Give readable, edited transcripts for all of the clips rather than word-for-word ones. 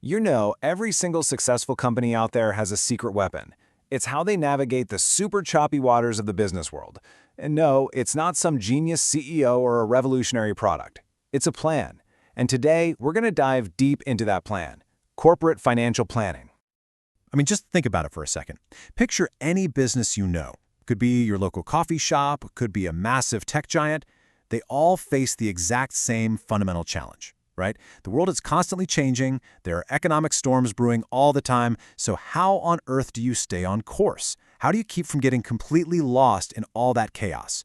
Every single successful company out there has a secret weapon. It's how they navigate the super choppy waters of the business world. And no, it's not some genius CEO or a revolutionary product. It's a plan. And today, we're going to dive deep into that plan: corporate financial planning. Just think about it for a second. Picture any business you know. Could be your local coffee shop, could be a massive tech giant. They all face the exact same fundamental challenge, right? The world is constantly changing. There are economic storms brewing all the time. So how on earth do you stay on course? How do you keep from getting completely lost in all that chaos?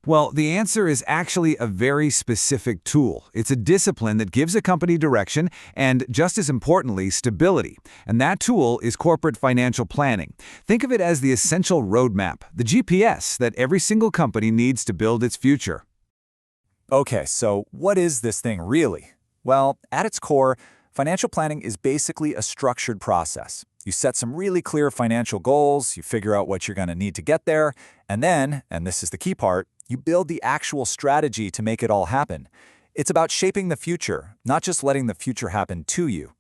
Well, the answer is actually a very specific tool. It's a discipline that gives a company direction and, just as importantly, stability. And that tool is corporate financial planning. Think of it as the essential roadmap, the GPS that every single company needs to build its future. Okay, so what is this thing really? Well, at its core, financial planning is basically a structured process. You set some really clear financial goals, you figure out what you're going to need to get there, and then, and this is the key part, you build the actual strategy to make it all happen. It's about shaping the future, not just letting the future happen to you.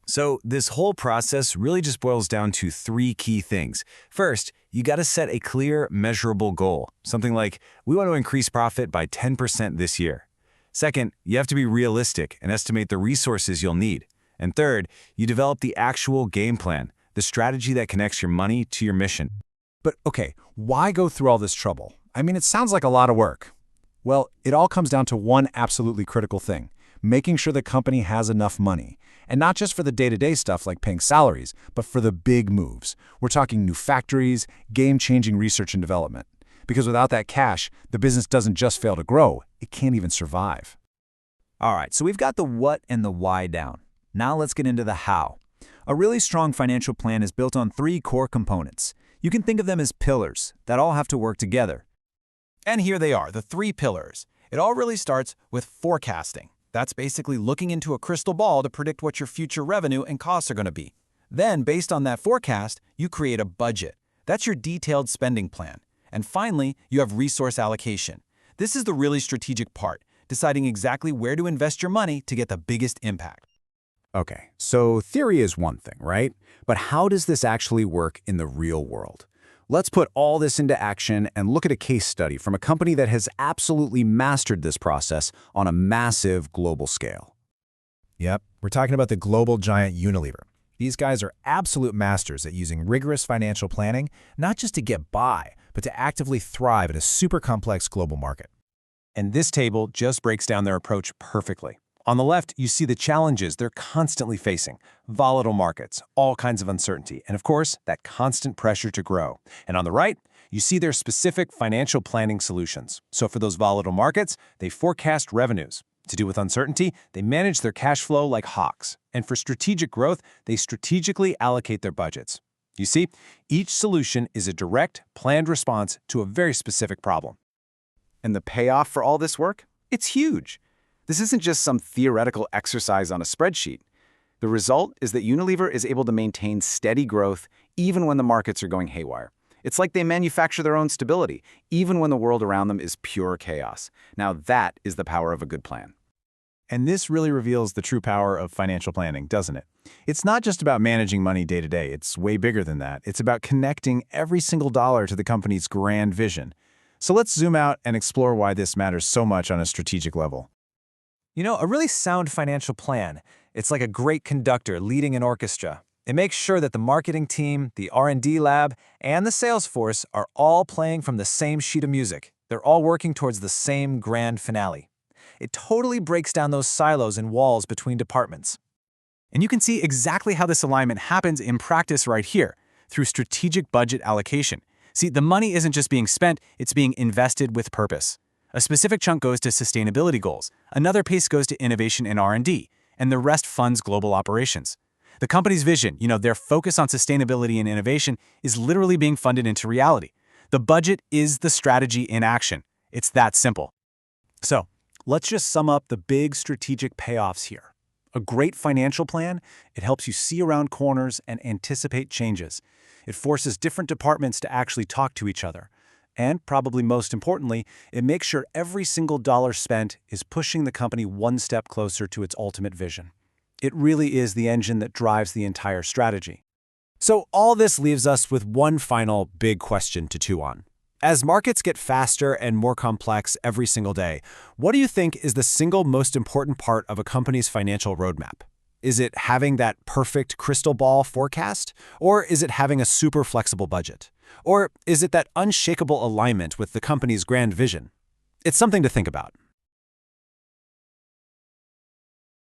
So this whole process really just boils down to three key things. First, you got to set a clear, measurable goal. Something like, we want to increase profit by 10% this year. Second, you have to be realistic and estimate the resources you'll need. And third, you develop the actual game plan, the strategy that connects your money to your mission. But okay, why go through all this trouble? It sounds like a lot of work. Well, it all comes down to one absolutely critical thing: making sure the company has enough money. And not just for the day-to-day stuff like paying salaries, but for the big moves. We're talking new factories, game-changing research and development. Because without that cash, the business doesn't just fail to grow, it can't even survive. All right, so we've got the what and the why down. Now let's get into the how. A really strong financial plan is built on three core components. You can think of them as pillars that all have to work together. And here they are, the three pillars. It all really starts with forecasting. That's basically looking into a crystal ball to predict what your future revenue and costs are going to be. Then, based on that forecast, you create a budget. That's your detailed spending plan. And finally, you have resource allocation. This is the really strategic part, deciding exactly where to invest your money to get the biggest impact. Okay, so theory is one thing, right? But how does this actually work in the real world? Let's put all this into action and look at a case study from a company that has absolutely mastered this process on a massive global scale. Yep, we're talking about the global giant Unilever. These guys are absolute masters at using rigorous financial planning, not just to get by, but to actively thrive in a super complex global market. And this table just breaks down their approach perfectly. On the left, you see the challenges they're constantly facing: volatile markets, all kinds of uncertainty, and of course, that constant pressure to grow. And on the right, you see their specific financial planning solutions. So for those volatile markets, they forecast revenues. To do with uncertainty, they manage their cash flow like hawks. And for strategic growth, they strategically allocate their budgets. You see, each solution is a direct, planned response to a very specific problem. And the payoff for all this work? It's huge. This isn't just some theoretical exercise on a spreadsheet. The result is that Unilever is able to maintain steady growth even when the markets are going haywire. It's like they manufacture their own stability, even when the world around them is pure chaos. Now that is the power of a good plan. And this really reveals the true power of financial planning, doesn't it? It's not just about managing money day to day. It's way bigger than that. It's about connecting every single dollar to the company's grand vision. So let's zoom out and explore why this matters so much on a strategic level. A really sound financial plan, it's like a great conductor leading an orchestra. It makes sure that the marketing team, the R&D lab, and the sales force are all playing from the same sheet of music. They're all working towards the same grand finale. It totally breaks down those silos and walls between departments. And you can see exactly how this alignment happens in practice right here, through strategic budget allocation. See, the money isn't just being spent, it's being invested with purpose. A specific chunk goes to sustainability goals, another piece goes to innovation and R&D, and the rest funds global operations. The company's vision, their focus on sustainability and innovation, is literally being funded into reality. The budget is the strategy in action. It's that simple. So, let's just sum up the big strategic payoffs here. A great financial plan, it helps you see around corners and anticipate changes. It forces different departments to actually talk to each other. And probably most importantly, it makes sure every single dollar spent is pushing the company one step closer to its ultimate vision. It really is the engine that drives the entire strategy. So all this leaves us with one final big question to chew on. As markets get faster and more complex every single day, what do you think is the single most important part of a company's financial roadmap? Is it having that perfect crystal ball forecast? Or is it having a super flexible budget? Or is it that unshakable alignment with the company's grand vision? It's something to think about.